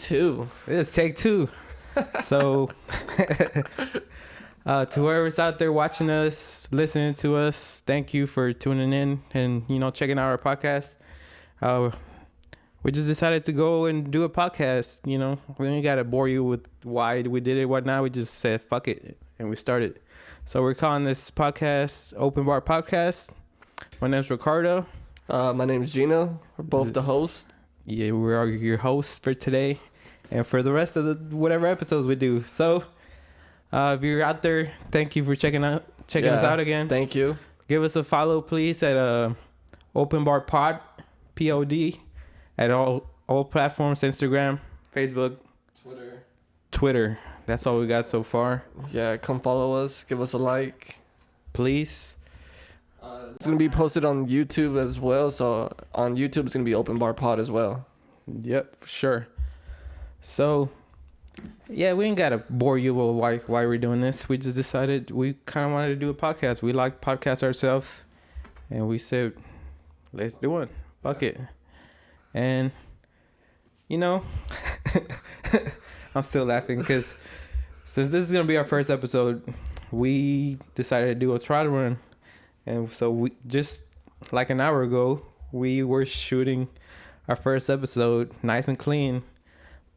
two. It's take two. So, to whoever's out there watching us, listening to us, thank you for tuning in and, checking out our podcast. We just decided to go and do a podcast. We ain't got to bore you with why we did it, whatnot. We just said, fuck it. And we started. So we're calling this podcast Open Bar Podcast. My name's Ricardo. My name's Gino. We're both the hosts. Yeah, we are your hosts for today and for the rest of the whatever episodes we do. So if you're out there, thank you for checking us out again. Thank you. Give us a follow, please, at Open Bar Pod, POD, at all platforms, Instagram, Facebook, Twitter. That's all we got so far. Yeah, come follow us. Give us a like. Please. It's going to be posted on YouTube as well. So on YouTube, it's going to be Open Bar Pod as well. Yep, sure. So, yeah, we ain't got to bore you with why we're doing this. We just decided we kind of wanted to do a podcast. We like podcasts ourselves. And we said, let's do it. Fuck it. And, I'm still laughing because since this is going to be our first episode, we decided to do a trial run. And so we just like an hour ago, we were shooting our first episode nice and clean,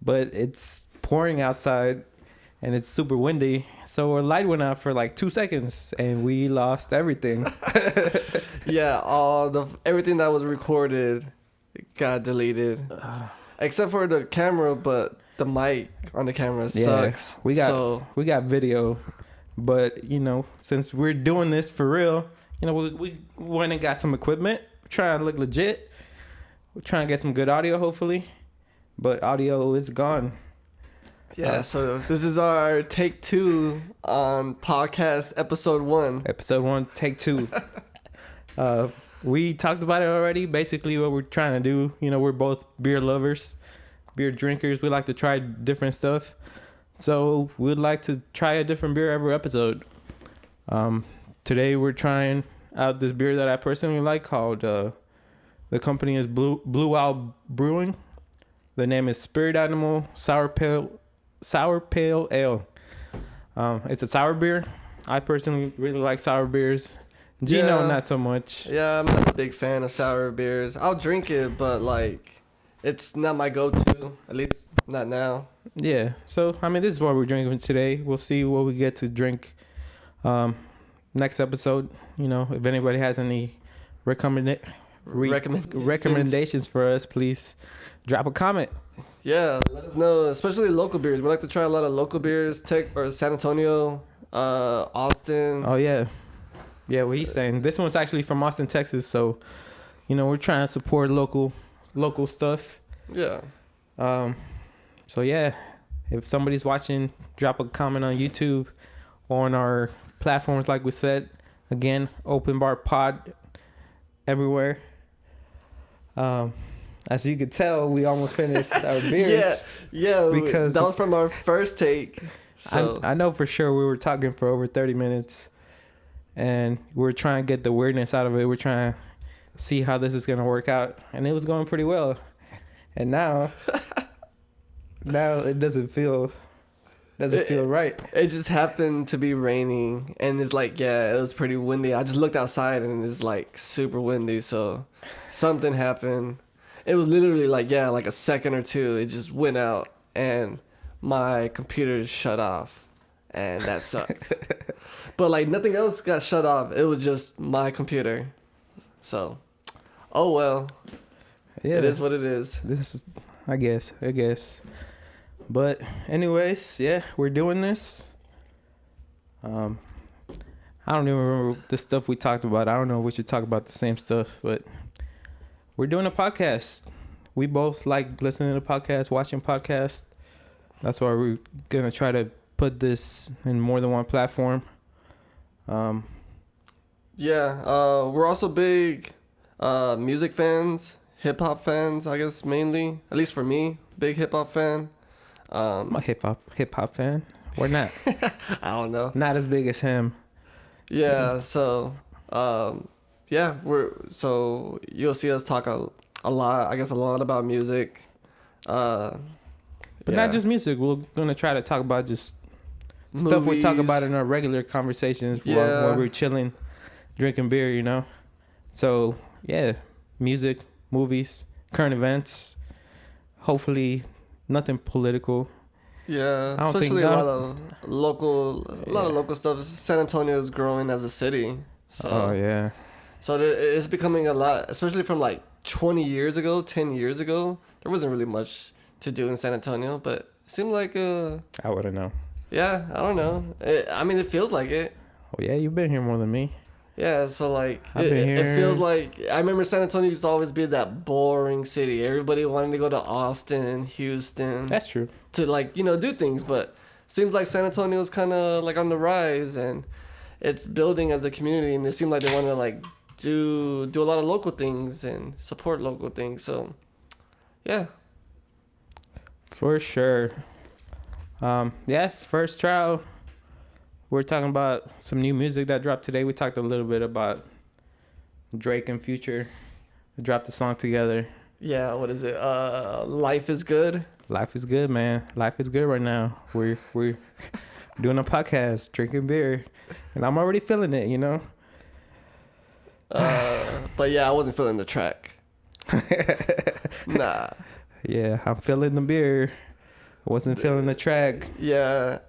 but it's pouring outside and it's super windy. So our light went out for like 2 seconds and we lost everything. Yeah, everything that was recorded got deleted. Except for the camera, but the mic on the camera sucks. We got video, but since we're doing this for real, we went and got some equipment. We're trying to look legit. We're trying to get some good audio, hopefully. But audio is gone. Yeah, so this is our take 2 on podcast episode 1. Episode 1, take 2. We talked about it already. Basically, what we're trying to do, we're both beer lovers, beer drinkers. We like to try different stuff. So we'd like to try a different beer every episode. Today we're trying out this beer that I personally like called, the company is Blue Owl Brewing. The name is Spirit Animal Sour Pale Ale. It's a sour beer. I personally really like sour beers. Gino, not so much. Yeah, I'm not a big fan of sour beers. I'll drink it, but it's not my go-to. At least not now. Yeah. So this is what we're drinking today. We'll see what we get to drink. Next episode, if anybody has any recommendations for us, please drop a comment. Yeah, let us know, especially local beers. We like to try a lot of local beers, San Antonio, Austin. Oh, yeah. Yeah, what he's saying. This one's actually from Austin, Texas, so, we're trying to support local stuff. Yeah. So, yeah, if somebody's watching, drop a comment on YouTube or on our platforms like we said. Again, Open Bar Pod everywhere. As you could tell, we almost finished our beers. Yeah, because that was from our first take. So. I know for sure we were talking for over 30 minutes and we're trying to get the weirdness out of it. We're trying to see how this is going to work out, and it was going pretty well. And now it doesn't feel right. It just happened to be raining, and it's it was pretty windy. I just looked outside, and it's super windy, so something happened. It was literally like a second or two. It just went out, and my computer shut off, and that sucked. But nothing else got shut off. It was just my computer. So, oh well. Yeah, it is what it is. This is, I guess. But anyways, yeah, we're doing this. I don't even remember the stuff we talked about. I don't know if we should talk about the same stuff, but we're doing a podcast. We both like listening to podcasts, watching podcasts. That's why we're going to try to put this in more than one platform. We're also big music fans, hip-hop fans, I guess, mainly. At least for me, big hip-hop fan. I'm a hip hop fan. We're not. I don't know. Not as big as him. Yeah. So, you'll see us talk a lot. I guess a lot about music. But not just music. We're gonna try to talk about just stuff we talk about in our regular conversations while we're chilling, drinking beer, you know. So yeah, music, movies, current events. Hopefully, nothing political. Yeah, especially a lot of local stuff. San Antonio is growing as a city. So, oh yeah. So it's becoming a lot, especially from like 20 years ago, 10 years ago. There wasn't really much to do in San Antonio, but it seemed like I wouldn't know. Yeah, I don't know. It feels like it. Oh yeah, you've been here more than me. Yeah, so like it feels like I remember San Antonio used to always be that boring city. Everybody wanted to go to Austin, Houston. That's true. To like, do things, but seems like San Antonio is kind of like on the rise and it's building as a community, and it seemed like they want to like do a lot of local things and support local things. So, yeah. For sure. Yeah, first trial. We're talking about some new music that dropped today. We talked a little bit about Drake and Future. They dropped the song together. Yeah, what is it? Life is Good. Life is good, man. Life is good right now. We're doing a podcast, drinking beer, and I'm already feeling it, you know. But yeah, I wasn't feeling the track. Nah. Yeah, I'm feeling the beer. I wasn't feeling the track. Yeah.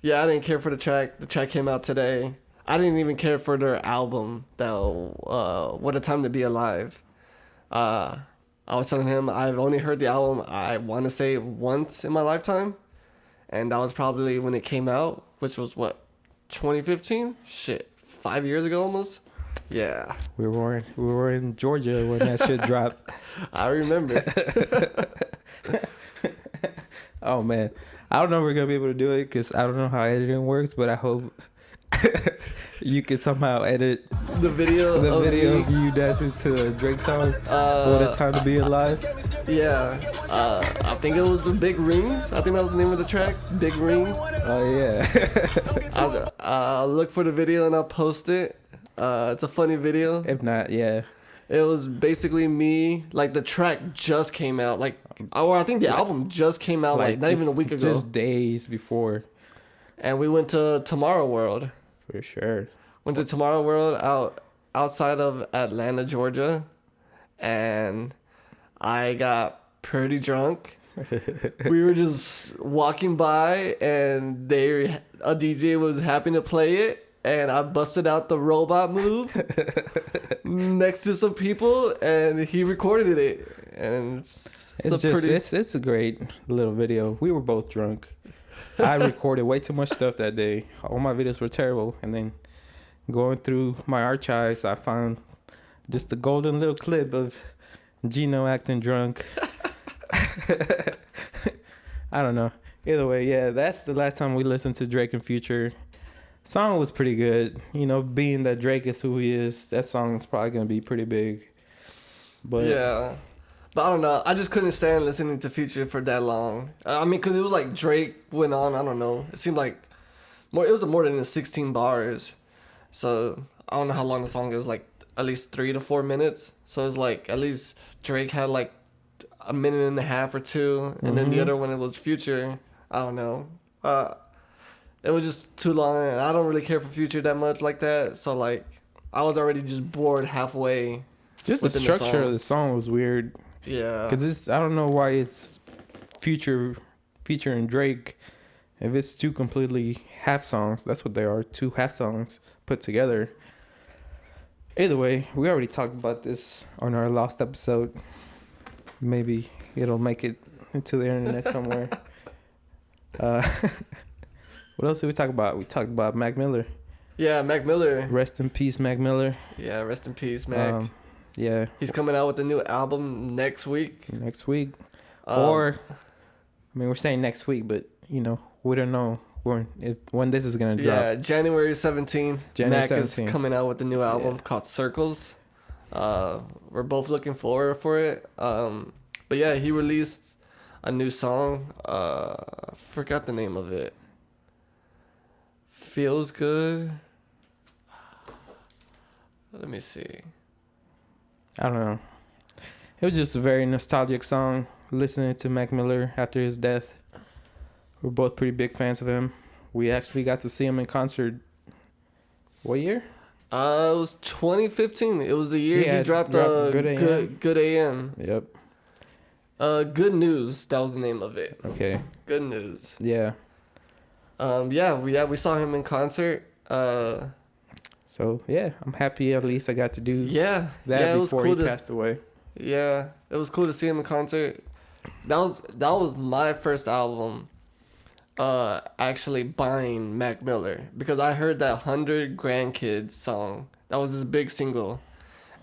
Yeah, I didn't care for the track. The track came out today. I didn't even care for their album, though. What a Time to Be Alive. I was telling him I've only heard the album, I want to say, once in my lifetime. And that was probably when it came out, which was, 2015? Shit, 5 years ago almost? Yeah. We were in Georgia when that shit dropped. I remember. Oh, man. I don't know if we're going to be able to do it because I don't know how editing works, but I hope you can somehow edit the video of you dancing to a Drake song. What a Time to Be Alive. Yeah. I think it was the Big Rings. I think that was the name of the track. Big Rings. Oh, yeah. I'll look for the video and I'll post it. It's a funny video. If not, yeah. It was basically me, like the track just came out, or I think the album just came out, like not even a week ago. Just days before. And we went to Tomorrow World. For sure. Went to Tomorrow World outside of Atlanta, Georgia. And I got pretty drunk. We were just walking by and a DJ was happy to play it. And I busted out the robot move next to some people, and he recorded it. And it's a great little video. We were both drunk. I recorded way too much stuff that day. All my videos were terrible. And then going through my archives, I found just a golden little clip of Gino acting drunk. I don't know. Either way, yeah, that's the last time we listened to Drake and Future. Song was pretty good. You know, being that Drake is who he is, that song is probably going to be pretty big. But yeah. But I don't know. I just couldn't stand listening to Future for that long. I mean, because it was like Drake went on, I don't know. It seemed like it was more than 16 bars. So I don't know how long the song is, like at least 3 to 4 minutes. So it's like at least Drake had like a minute and a half or two. And then the other one, it was Future. I don't know. It was just too long, and I don't really care for Future that much like that. So like, I was already just bored halfway. Just the structure of the song was weird. Yeah. Because I don't know why it's Future and Drake. If it's two completely half songs, that's what they are, 2 half songs put together. Either way, we already talked about this on our last episode. Maybe it'll make it into the internet somewhere. What else did we talk about? We talked about Mac Miller. Yeah, Mac Miller. Rest in peace, Mac Miller. Yeah, rest in peace, Mac. Yeah. He's coming out with a new album next week. We're saying next week, but, you know, we don't know when this is going to drop. Yeah, January 17th. Mac is coming out with a new album called Circles. We're both looking forward for it. But yeah, he released a new song. Forgot the name of it. Feels Good. Let me see. I don't know. It was just a very nostalgic song. Listening to Mac Miller after his death. We're both pretty big fans of him. We actually got to see him in concert. What year? It was 2015. It was the year he dropped Good AM. Yep. Good News. That was the name of it. Okay. Good News. Yeah. We saw him in concert. So yeah, I'm happy at least I got to do that it before he passed away. Yeah, it was cool to see him in concert. That was my first album. Actually buying Mac Miller because I heard that 100 Grandkids song. That was his big single.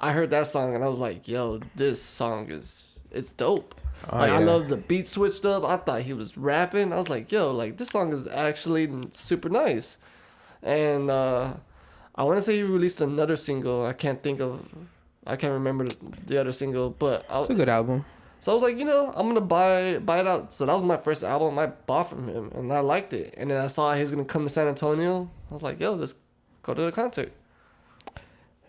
I heard that song and I was like, yo, this song it's dope. I love the beat switched up. I thought he was rapping. I was like, yo, like this song is actually super nice. And I want to say he released another single. I can't remember the other single, but it's a good album. So I was like, I'm gonna buy it out. So that was my first album I bought from him, and I liked it. And then I saw he was gonna come to San Antonio. I was like, yo, let's go to the concert.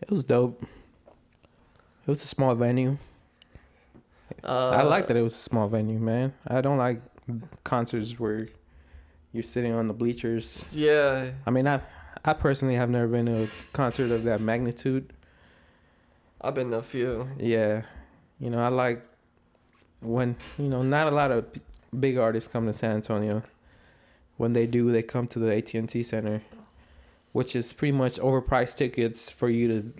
It was dope. It was a small venue. I like that it was a small venue, man. I don't like concerts where you're sitting on the bleachers. Yeah. I mean, I personally have never been to a concert of that magnitude. I've been to a few. Yeah. I like when, not a lot of big artists come to San Antonio. When they do, they come to the AT&T Center, which is pretty much overpriced tickets for you to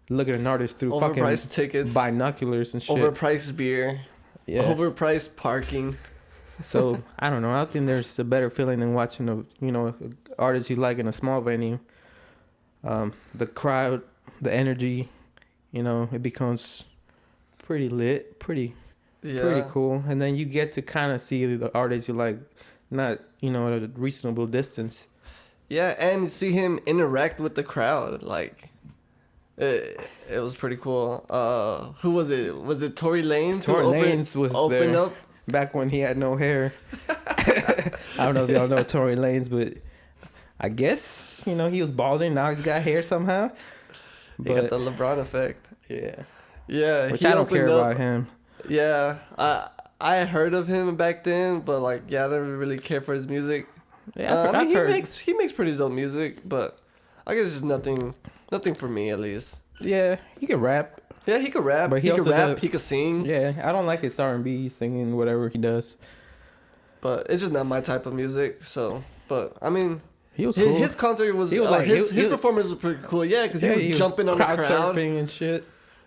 look at an artist through overpriced tickets, binoculars and shit. Overpriced beer. Yeah. Overpriced parking. So, I don't know. I think there's a better feeling than watching artist you like in a small venue. The crowd, the energy, it becomes pretty lit, pretty cool. And then you get to kind of see the artists you like, not, at a reasonable distance. Yeah, and see him interact with the crowd. Like, it was pretty cool. Who was it? Was it Tory Lanez? Tory Lanez was opened there. Up? Back when he had no hair. I don't know if y'all know Tory Lanez, but I guess, he was balding. Now he's got hair somehow. But, he got the LeBron effect. Yeah. Yeah. Which I don't care about him. Yeah. I heard of him back then, but I never really cared for his music. Yeah, he makes pretty dope music, but I guess it's just nothing for me at least. Yeah, he can rap. Yeah, he could rap. But he could rap. He could sing. Yeah, I don't like his R&B singing, whatever he does. But it's just not my type of music. So, but I mean, he was cool. His concert was his performance was pretty cool. Yeah, because he was jumping on the crowd, surfing and shit.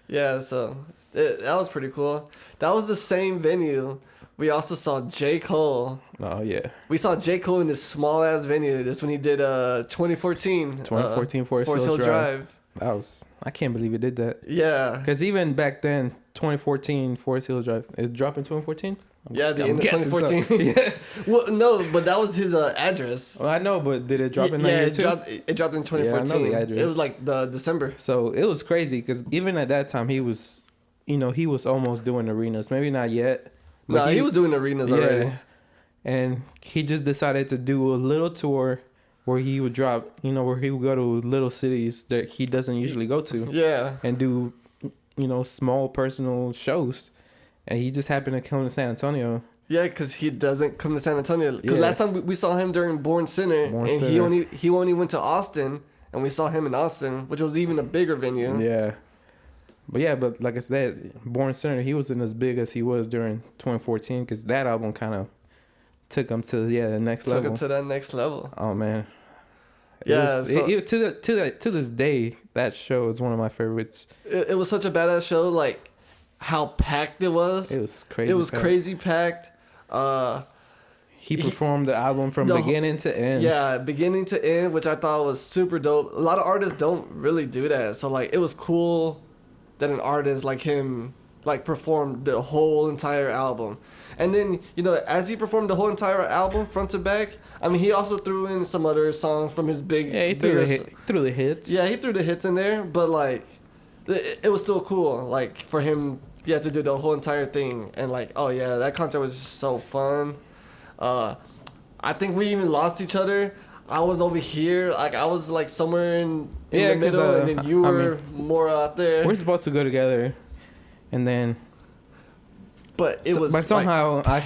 Yeah, so that was pretty cool. That was the same venue. We also saw J. Cole. Oh yeah. We saw J. Cole in this small ass venue. That's when he did 2014 Forest Hills Drive. I can't believe it did that. Yeah. Because even back then, 2014 Forest Hills Drive, it dropped in 2014? Yeah, the end of 2014. So. Yeah. Well, no, but that was his address. Well, I know, but did it drop in that year too? It dropped in 2014. Yeah, I know the address. It was like the December. So it was crazy because even at that time, he was almost doing arenas. Maybe not yet. No, he was doing arenas already. And he just decided to do a little tour where he would drop, where he would go to little cities that he doesn't usually go to. Yeah. And do, small personal shows. And he just happened to come to San Antonio. Yeah, because he doesn't come to San Antonio. Because last time we saw him during Born Center, he only went to Austin, and we saw him in Austin, which was even a bigger venue. Yeah. But like I said, Born Center, he wasn't as big as he was during 2014 because that album kind of took him to the next level. Took him to that next level. Oh man. To this day, that show is one of my favorites. It was such a badass show, like how packed it was. It was crazy. It was crazy packed. He performed the album from beginning to end. Yeah, beginning to end, which I thought was super dope. A lot of artists don't really do that, so like it was cool that an artist like him performed the whole entire album. And then, as he performed the whole entire album front to back, I mean, he also threw in some other songs from his big... Yeah, he threw the hits. Yeah, he threw the hits in there, but, it was still cool, for him, to do the whole entire thing. And, that concert was just so fun. I think we even lost each other. I was over here, I was, somewhere in the middle, and then you were more out there. We're supposed to go together, and then But it was. But somehow I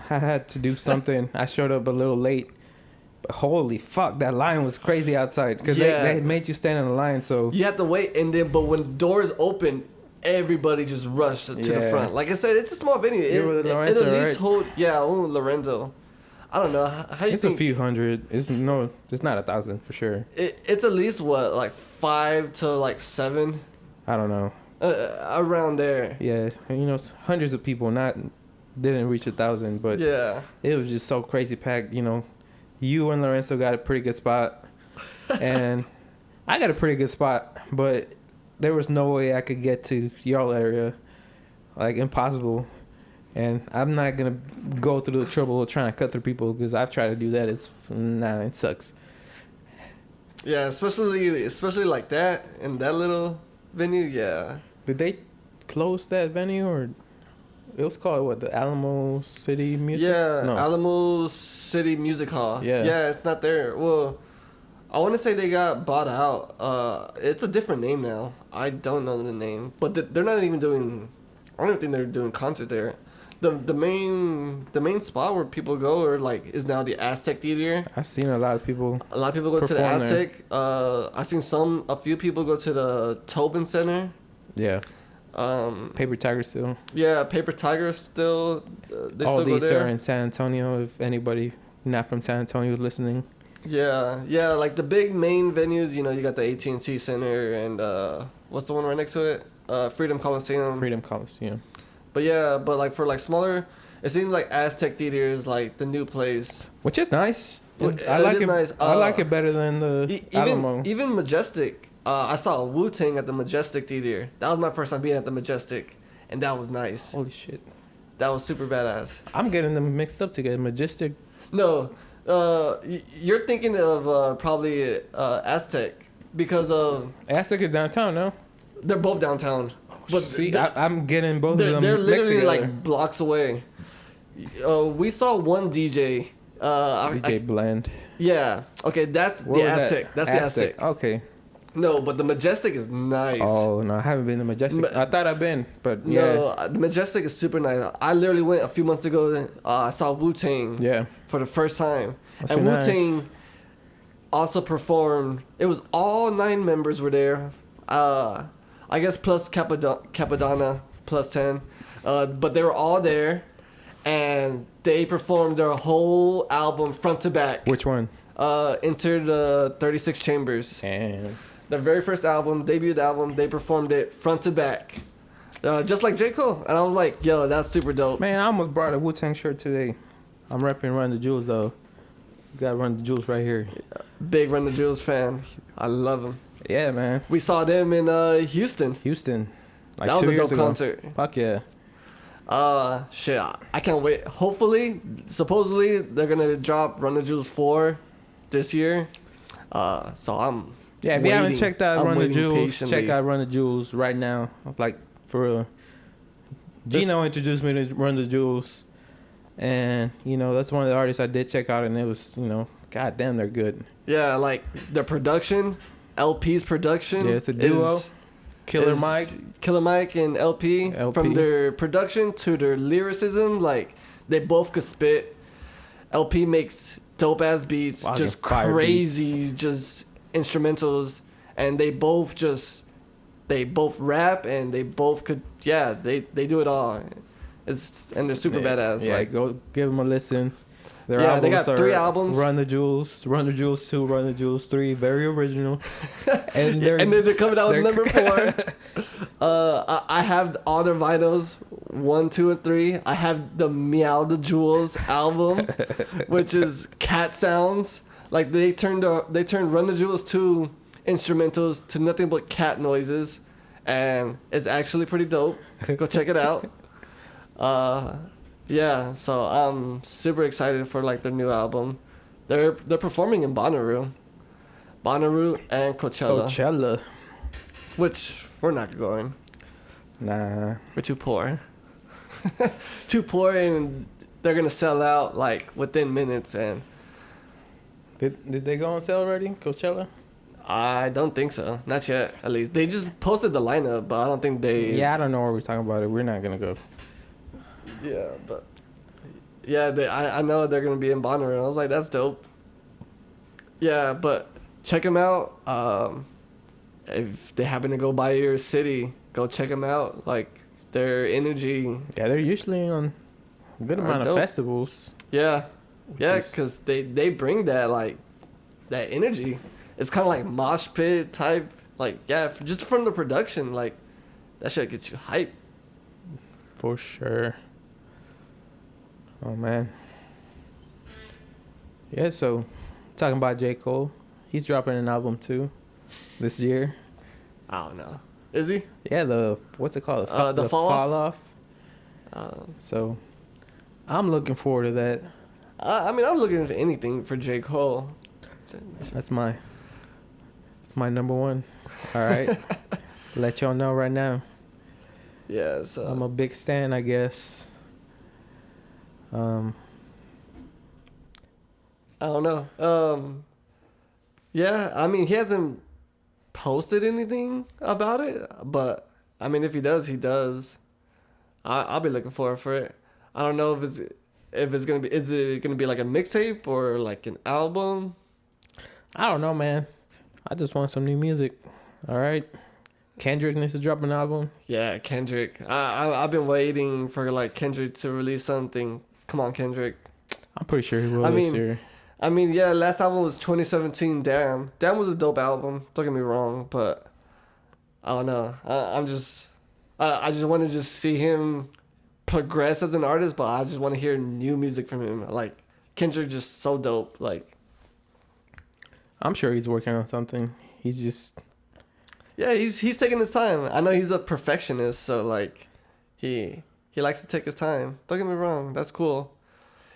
had to do something. I showed up a little late. But holy fuck, that line was crazy outside because they made you stand in the line. So you have to wait, but when doors open, everybody just rushed to the front. Like I said, it's a small venue. You were with Lorenzo, at least right? hold. Yeah, I went with Lorenzo. I don't know how you it's think. A few hundred. It's not 1,000 for sure. It's at least what, like 5 to like 7. I don't know. Around there. Yeah, hundreds of people didn't reach 1,000, but yeah, it was just so crazy packed. You and Lorenzo got a pretty good spot, and I got a pretty good spot, but there was no way I could get to y'all area, like impossible. And I'm not gonna go through the trouble of trying to cut through people because I've tried to do that. It sucks. Yeah, especially like that in that little venue. Yeah. Did they close that venue or it was called what, the Alamo City Music? Yeah, no. Alamo City Music Hall. Yeah, it's not there. Well, I want to say they got bought out. It's a different name now. I don't know the name, but they're not even doing. I don't even think they're doing concert there. The main spot where people go is now the Aztec Theater. I've seen a lot of people. A lot of people go to the Aztec. I've seen a few people go to the Tobin Center. Yeah. Paper Tiger still. Yeah, Paper Tiger still. They all still these go there. are in San Antonio. If anybody not from San Antonio is listening. Yeah, like the big main venues. You got the AT&T Center and what's the one right next to it? Freedom Coliseum. Freedom Coliseum. But yeah, like for like smaller, it seems like Aztec Theater is like the new place. Which is nice. I It like is it. nice. I like it better than the Alamo. Even Majestic. I saw a Wu-Tang at the Majestic Theater. That was my first time being at the Majestic, and that was nice. Holy shit. That was super badass. I'm getting them mixed up together. Majestic. No, you're thinking of probably Aztec because Aztec is downtown, no? they're both downtown. But see, I'm getting both of them. They're mixed literally together. like blocks away. We saw one DJ. DJ Blend. Yeah. Okay, that's What the was Aztec. that? That's the Aztec. Okay. No, but the Majestic is nice. Oh no, I haven't been to Majestic. I thought I've been, but yeah. No, the Majestic is super nice. I literally went a few months ago. I saw Wu-Tang. Yeah. For the first time, That's and nice. Wu-Tang also performed. It was all 9 members were there. I guess plus Capadonna plus 10. But they were all there, and they performed their whole album front to back. Which one? Enter the 36 Chambers. And Their very first album, debut album, they performed it front to back. Just like J. Cole. And I was like, yo, that's super dope. man, I almost brought a Wu-Tang shirt today. I'm repping Run the Jewels though. You got Run the Jewels right here. Big Run the Jewels fan. I love them. Yeah, man. We saw them in Houston. Like that was 2 a years dope ago. concert. Fuck yeah. Shit, I can't wait. Hopefully, supposedly, they're gonna drop Run the Jewels 4 this year. So I'm Yeah, if waiting. you haven't checked out I'm Run the waiting Jewels, patiently. check out Run the Jewels right now. Like, for real. Gino introduced me to Run the Jewels. And, that's one of the artists I did check out. And it was, god damn, they're good. Yeah, like the production, LP's production. Yeah, it's a duo. Killer Mike and LP. From their production to their lyricism, like they both could spit. LP makes dope ass beats, Wow, just fire crazy, beats. just instrumentals, and they both rap and they both could they do it all. And they're super badass. Yeah, like go give them a listen. Their they got are 3 albums. Run the Jewels 2, Run the Jewels 3, very original. And and then they're coming out with number 4. I have all their vinyls 1, 2, and 3. I have the Meow the Jewels album, which is cat sounds. Like they turned Run the Jewels 2 instrumentals to nothing but cat noises, and it's actually pretty dope. Go check it out. Yeah, so I'm super excited for like their new album. They're performing in Bonnaroo and Coachella. Which we're not going. Nah. We're too poor. Too poor, and they're gonna sell out like within minutes. And Did they go on sale already, Coachella? I don't think so. Not yet, at least. They just posted the lineup, but I don't think they. Yeah, I don't know what we're talking about. We're not gonna go. Yeah, but yeah, I know they're gonna be in Bonnaroo. I was like, that's dope. Yeah, but check them out. If they happen to go by your city, go check them out. Like their energy Yeah, they're usually on a good are amount of dope. festivals. Yeah, yeah, is- because they bring that like that energy. It's kind of like mosh pit type. Like yeah, just from the production, like that shit gets you hype. For sure. Oh man. Yeah, so talking about J. Cole, he's dropping an album too this year. I don't know. Is he? Yeah, what's it called? The Fall Off? So I'm looking forward to that. I mean, I'm looking for anything for J. Cole. That's my number one. All right. Let y'all know right now. Yeah, so I'm a big stan, I guess. I don't know. Yeah, I mean, he hasn't posted anything about it, but I mean, if he does, he does. I'll be looking forward for it. I don't know if it's gonna be, is it gonna be like a mixtape or like an album? I don't know, man. I just want some new music. All right. Kendrick needs to drop an album. Yeah, Kendrick. I've been waiting for like Kendrick to release something. Come on, Kendrick. I'm pretty sure he will this year. I mean, yeah, last album was 2017. Damn was a dope album. Don't get me wrong, but I don't know. I just want to just see him progress as an artist, but I just want to hear new music from him. Like Kendrick, just so dope. Like, I'm sure he's working on something. He's just yeah, he's taking his time. I know he's a perfectionist, so like, he likes to take his time. Don't get me wrong, that's cool.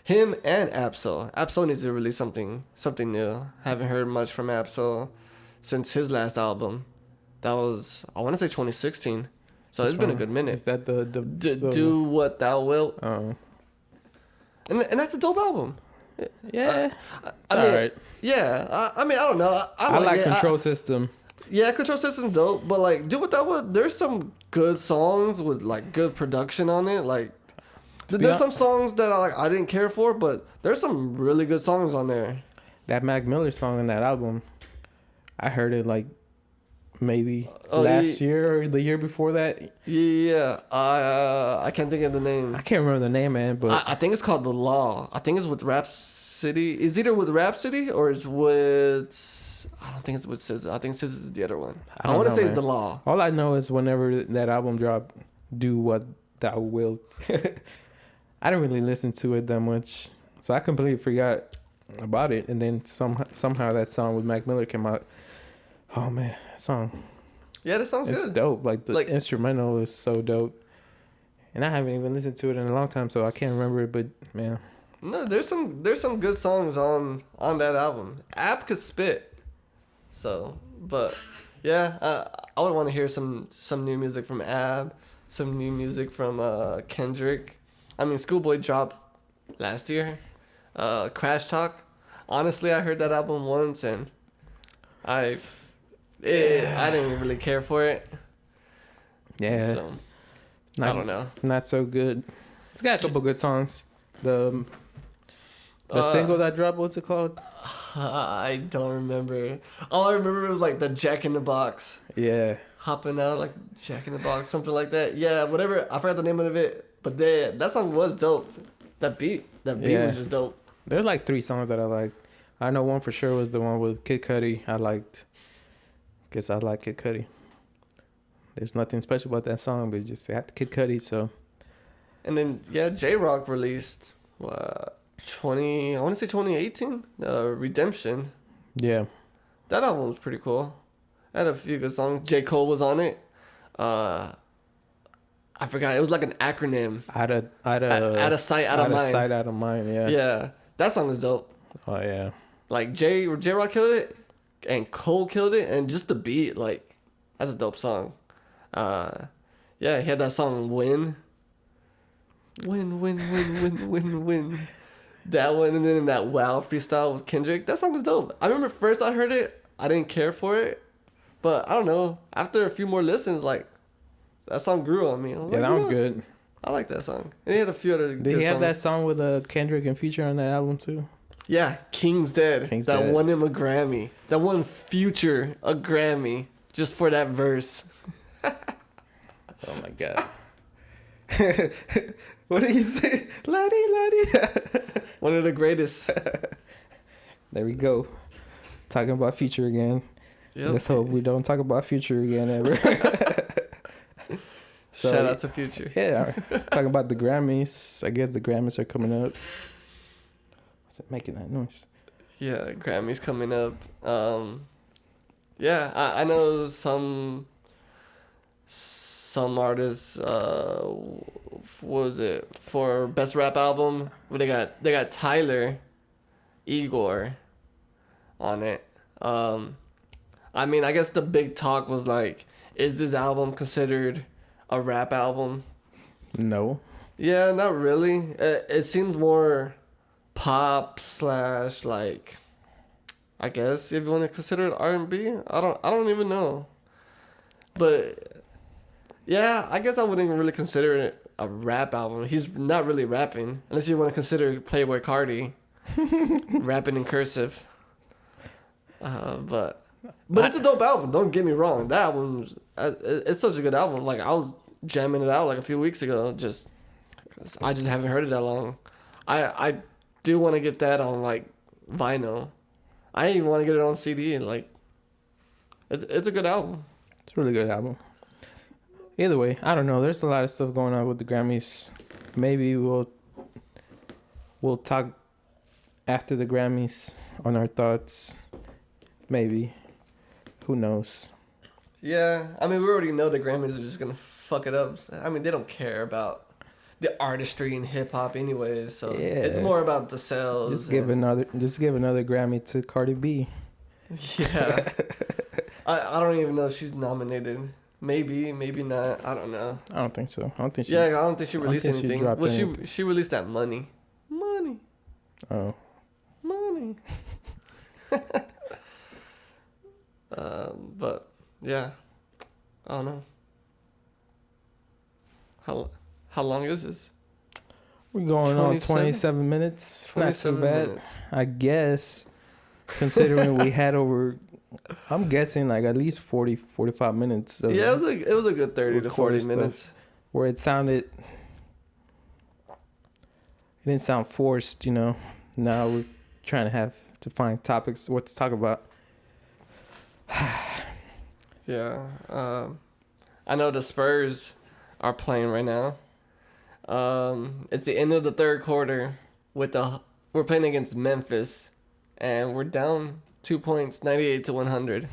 Him and Absol. Absol needs to release something new. Haven't heard much from Absol since his last album. That was, I want to say 2016. So it's been a good minute. Is that the Do What Thou Wilt. Oh. And that's a dope album. Yeah. It's I mean, alright. Yeah. I mean, I don't know. I like it. Control System. Yeah, Control System dope, but like Do What Thou Wilt, there's some good songs with like good production on it. Like there's some songs that I didn't care for, but there's some really good songs on there. That Mac Miller song in that album, I heard it like maybe last year or the year before that. Yeah, I can't think of the name. I can't remember the name, man, but I think it's called The Law. I think it's with Rhapsody. It's either with Rhapsody or it's with, I don't think it's with SZA. I think SZA is the other one. I want to say it's The Law. All I know is whenever that album dropped, Do What Thou Wilt. I didn't really listen to it that much, so I completely forgot about it. And then somehow that song with Mac Miller came out. Oh man, that song. Yeah, that sounds it's good. Dope. Like the instrumental is so dope. And I haven't even listened to it in a long time, so I can't remember it. But man, no, there's some good songs on that album. App could spit. So, but yeah, I would want to hear some new music from Ab, some new music from Kendrick. I mean, Schoolboy dropped last year. Crash Talk. Honestly, I heard that album once and I didn't really care for it. Yeah. So, I don't know. Not so good. It's got a couple good songs. The single that dropped, what's it called? I don't remember. All I remember was like the Jack in the Box. Yeah. Hopping out like Jack in the Box, something like that. Yeah, whatever. I forgot the name of it. But that song was dope. That beat was just dope. There's like 3 songs that I liked. I know one for sure was the one with Kid Cudi. I liked. Guess I like Kid Cudi. There's nothing special about that song, but it just had Kid Cudi, so. And then J-Rock released I want to say 2018, Redemption. Yeah. That album was pretty cool. It had a few good songs. J. Cole was on it. I forgot. It was like an acronym. Out of sight, out of mind. Sight, out of mind. Yeah. Yeah, that song is dope. Oh yeah. Like J-Rock killed it, and Cole killed it, and just the beat, like, that's a dope song. Yeah, he had that song Win. Win. That one, and then that Wow freestyle with Kendrick. That song was dope. I remember first I heard it, I didn't care for it, but I don't know. After a few more listens, like, that song grew on me. That was good. I like that song. And he had a few other Did good he have songs. that song with Kendrick and Future on that album too? Yeah, King's Dead. King's that Dead. won him a Grammy. That won Future a Grammy just for that verse. Oh my god. What did he say? Laddie. One of the greatest. There we go. Talking about Future again. Yep. Let's hope we don't talk about Future again ever. So, shout out to Future. Yeah, talking about the Grammys. I guess the Grammys are coming up. What's it making that noise? Yeah, Grammys coming up. Yeah, I know some artists. What was it for best rap album? Well, they got Tyler, Igor, on it. I mean, I guess the big talk was like, is this album considered a rap album? No. Yeah, not really. It seemed more pop / like, I guess if you want to consider it R&B. I don't even know. But yeah, I guess I wouldn't really consider it a rap album. He's not really rapping unless you want to consider Playboy Cardi rapping in cursive. But it's a dope album. Don't get me wrong. That album's it's such a good album. Like I was jamming it out like a few weeks ago. Just 'cause I just haven't heard it that long. I do want to get that on like vinyl. I even want to get it on CD. Like it's a good album. It's a really good album. Either way, I don't know. There's a lot of stuff going on with the Grammys. Maybe we'll talk after the Grammys on our thoughts. Maybe. Who knows? Yeah, I mean we already know the Grammys are just gonna fuck it up. I mean they don't care about the artistry in hip hop anyways. So Yeah. it's more about the sales. Just give another Grammy to Cardi B. Yeah. I don't even know if she's nominated. Maybe not. I don't know. I don't think so. I don't think she. Yeah, I don't think she released think she anything. dropped Well, anything. she released that money. Oh. Money. But yeah, I don't know. How long is this? We're going on 27 minutes. Not too bad. Minutes. I guess, considering we had over, I'm guessing like at least 40, 45 minutes. Of Yeah, it was a good 30 to 40 recorded minutes. stuff. Where it didn't sound forced, you know. Now we're trying to find topics, what to talk about. Yeah. I know the Spurs are playing right now. It's the end of the third quarter we're playing against Memphis and we're down 2 points, 98 to 100.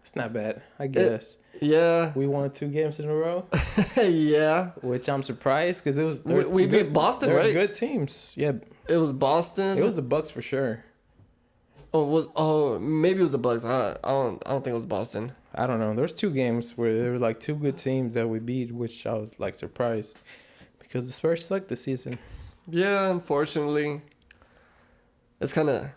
It's not bad, I guess. Yeah. We won 2 games in a row, Yeah. which I'm surprised because it was We beat Boston, they're right? good teams. Yeah, It was Boston. it was the Bucks for sure. Maybe it was the Bucks. I don't think it was Boston. I don't know. There's 2 games where there were like 2 good teams that we beat, which I was like surprised because the Spurs sucked this season. Yeah, unfortunately. It's kind of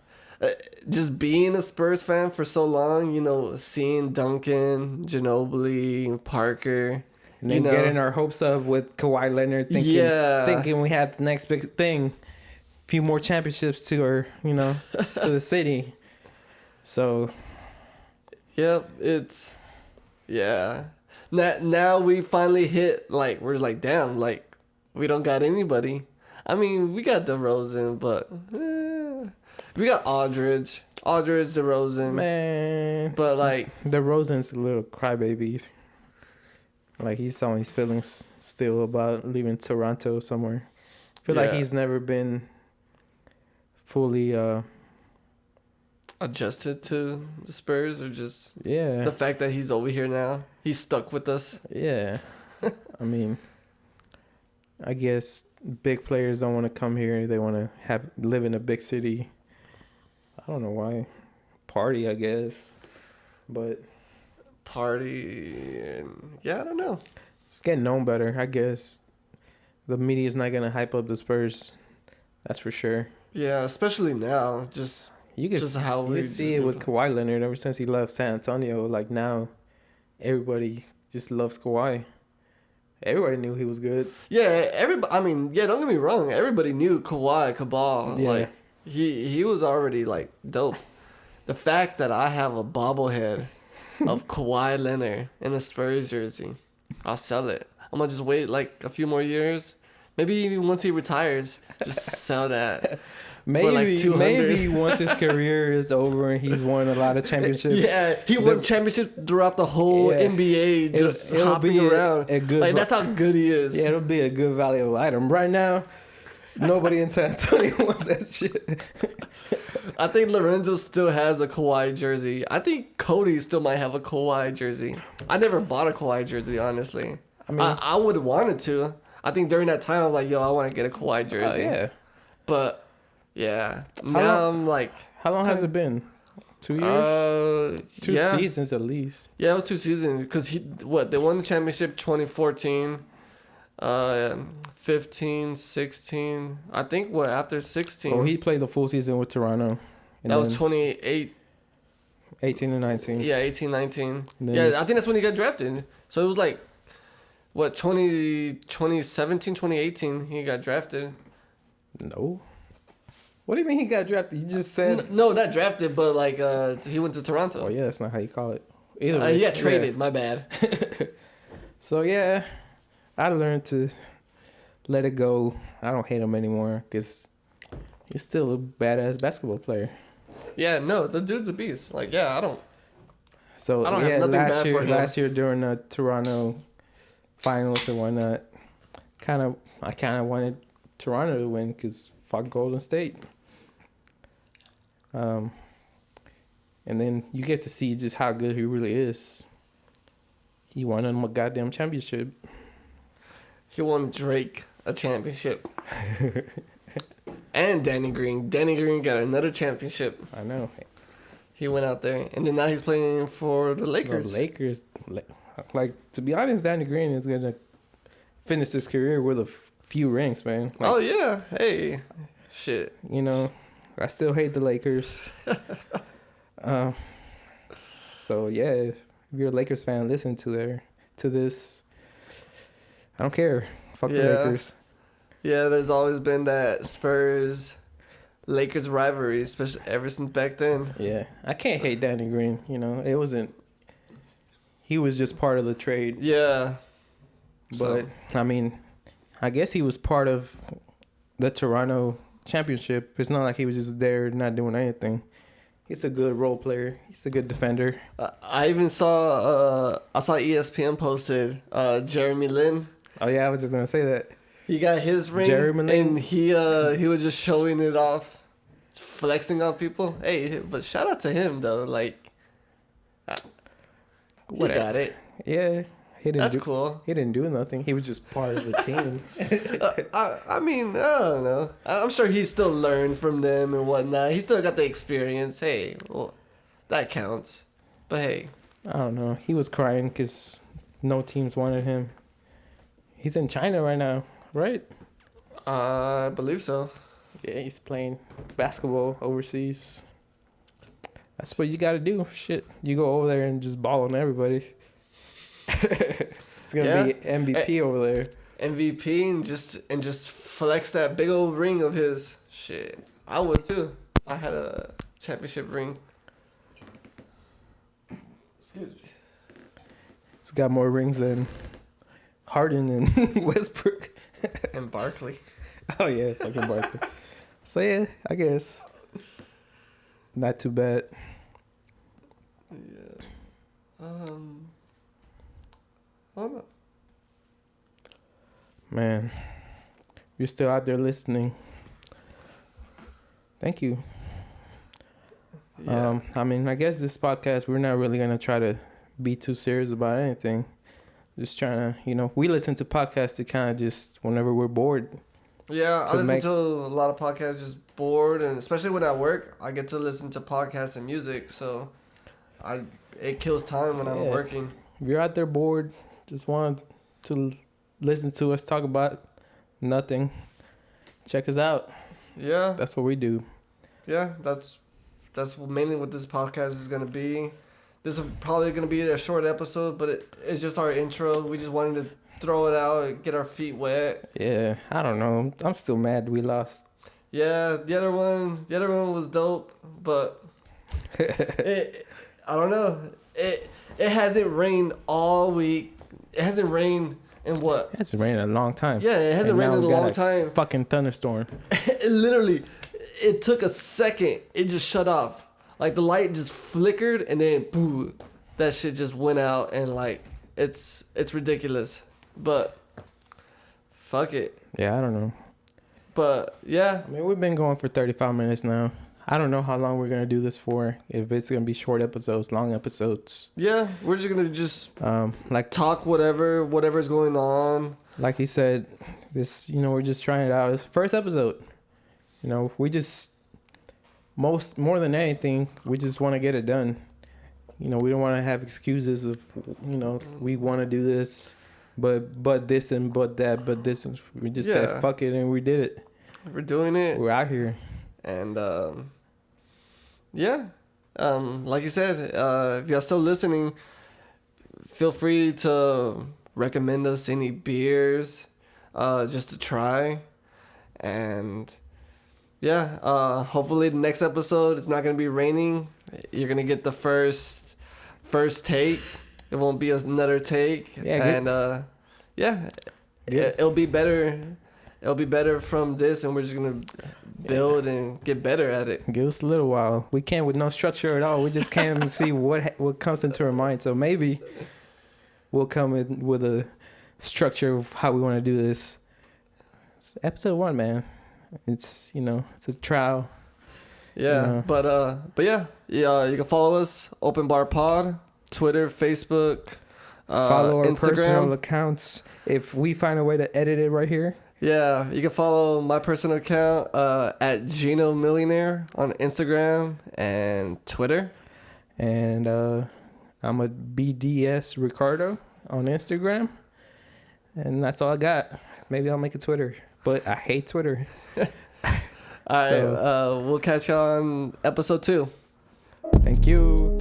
just being a Spurs fan for so long, you know, seeing Duncan, Ginobili, Parker, And then getting our hopes up with Kawhi Leonard, thinking we had the next big thing, few more championships to our, to the city. So, yep, Now we finally hit, like, we're like, damn, like, we don't got anybody. I mean, we got DeRozan, but we got Aldridge, DeRozan. man. But, like, DeRozan's a little crybaby. Like, he's on his feelings still about leaving Toronto somewhere. I feel like he's never been fully adjusted to the Spurs, or just the fact that he's over here now. He's stuck with us. Yeah. I mean, I guess big players don't want to come here. They want to live in a big city. I don't know why. Party, I guess. But party, and I don't know. It's getting known better, I guess. The media's not going to hype up the Spurs. That's for sure. Yeah, especially now. You see it with Kawhi Leonard ever since he left San Antonio. Like, now, everybody just loves Kawhi. Everybody knew he was good. Yeah, everybody. I mean, yeah. Don't get me wrong. Everybody knew Kawhi Cabal. Yeah. Like he was already like dope. The fact that I have a bobblehead of Kawhi Leonard in a Spurs jersey, I'll sell it. I'm gonna just wait like a few more years. Maybe even once he retires, just sell that. Maybe like 200. maybe once his career is over and he's won a lot of championships. Yeah, he won championships throughout the whole Yeah. NBA, just It'll hopping be around. a good Like that's how good he is. Yeah, it'll be a good valuable item. Right now, nobody in San Antonio wants that shit. I think Lorenzo still has a Kawhi jersey. I think Cody still might have a Kawhi jersey. I never bought a Kawhi jersey, honestly. I mean, I would have wanted to. I think during that time, I'm like, yo, I want to get a Kawhi jersey. yeah. But, yeah. Now I'm like... How long has it been? 2 years? 2 yeah. seasons at least. Yeah, it was 2 seasons. Because, they won the championship 2014, 15, 16. I think, after 16? Oh, he played the full season with Toronto. That was 28... 18 and 19. Yeah, 18, 19. Then Yeah, I think that's when he got drafted. So it was like, 2017, 2018, he got drafted. No. What do you mean he got drafted? You just said... No, not drafted, but like, he went to Toronto. Oh, yeah, that's not how you call it. Either way. He got traded, my bad. So, yeah, I learned to let it go. I don't hate him anymore because he's still a badass basketball player. Yeah, no, the dude's a beast. Like, yeah, I don't So, have yeah, nothing bad for him. last year during the Toronto finals and whatnot, I kind of wanted Toronto to win because fuck Golden State. And then you get to see just how good he really is. He won a goddamn championship. He won Drake a championship. And Danny Green. Danny Green got another championship. I know. He went out there. And then now he's playing for the Lakers. The Lakers, like, to be honest, Danny Green is going to finish his career with a few rings, man. Like, Oh, yeah. Hey. Shit. you know, I still hate the Lakers. So, yeah, if you're a Lakers fan, listen to this. I don't care. Fuck the Yeah. Lakers. Yeah, there's always been that Spurs Lakers rivalry, especially ever since back then. Yeah, I can't hate Danny Green. You know, it wasn't. He was just part of the trade. Yeah. But I mean, I guess he was part of the Toronto championship. It's not like he was just there not doing anything. He's a good role player. He's a good defender. I even saw ESPN posted Jeremy Lin. Oh yeah, I was just gonna say that. He got his ring, Jeremy Lin. and he was just showing it off, flexing on people. Hey, but shout out to him though. Like, he got it. Yeah, he didn't. That's cool. He didn't do nothing. He was just part of the team. I mean, I don't know. I'm sure he still learned from them and whatnot. He still got the experience. Hey, well, that counts. But hey, I don't know. He was crying because no teams wanted him. He's in China right now, right? I believe so. Yeah, he's playing basketball overseas. That's what you got to do. Shit, you go over there and just ball on everybody. It's gonna be MVP over there. MVP and just flex that big old ring of his. Shit, I would too. I had a championship ring. Excuse me. He's got more rings than Harden and Westbrook. And Barkley. Oh yeah, fucking Barkley. So yeah, I guess not too bad. Yeah. I don't know. Man, you're still out there listening. Thank you. Yeah. I mean, I guess this podcast, we're not really gonna try to be too serious about anything. Just trying to, we listen to podcasts to kind of just whenever we're bored. Yeah, I listen to a lot of podcasts just bored, and especially when I work, I get to listen to podcasts and music, so it kills time when I'm working. If you're out there bored, just want to listen to us talk about nothing, check us out. Yeah. That's what we do. Yeah, that's mainly what this podcast is going to be. This is probably going to be a short episode, but it's just our intro. We just wanted to throw it out, get our feet wet. Yeah, I don't know. I'm still mad we lost. Yeah, the other one was dope, but I don't know. It hasn't rained all week. It hasn't rained in what? It hasn't rained in a long time. Yeah, it hasn't rained in a long time. Fucking thunderstorm. It took a second. It just shut off. Like the light just flickered and then boom, that shit just went out and like it's ridiculous. But fuck it. Yeah, I don't know. But yeah, I mean, we've been going for 35 minutes now. I don't know how long we're gonna do this for. If it's gonna be short episodes, long episodes. yeah, we're just gonna like talk whatever's going on. Like he said, this, we're just trying it out. It's the first episode. We just more than anything, we just want to get it done. We don't want to have excuses of, we want to do this, but this and but that, but this. We just said fuck it and we did it. We're doing it. We're out here. And like you said, if y'all still listening, feel free to recommend us any beers, just to try. And yeah, hopefully the next episode it's not gonna be raining. You're gonna get the first take. It won't be another take. Yeah, and it'll be better. It'll be better from this, and we're just gonna build and get better at it. Give us a little while. We can't with no structure at all. We just can't see what comes into our mind. So maybe we'll come in with a structure of how we want to do this. It's episode 1, man. It's it's a trial. Yeah, but yeah, you can follow us, Open Bar Pod, Twitter, Facebook, follow our Instagram. personal accounts. If we find a way to edit it right here. Yeah, you can follow my personal account at Gino Millionaire on Instagram and Twitter. And I'm a BDS Ricardo on Instagram. And that's all I got. Maybe I'll make a Twitter. But I hate Twitter. All right, we'll catch you on episode 2. Thank you.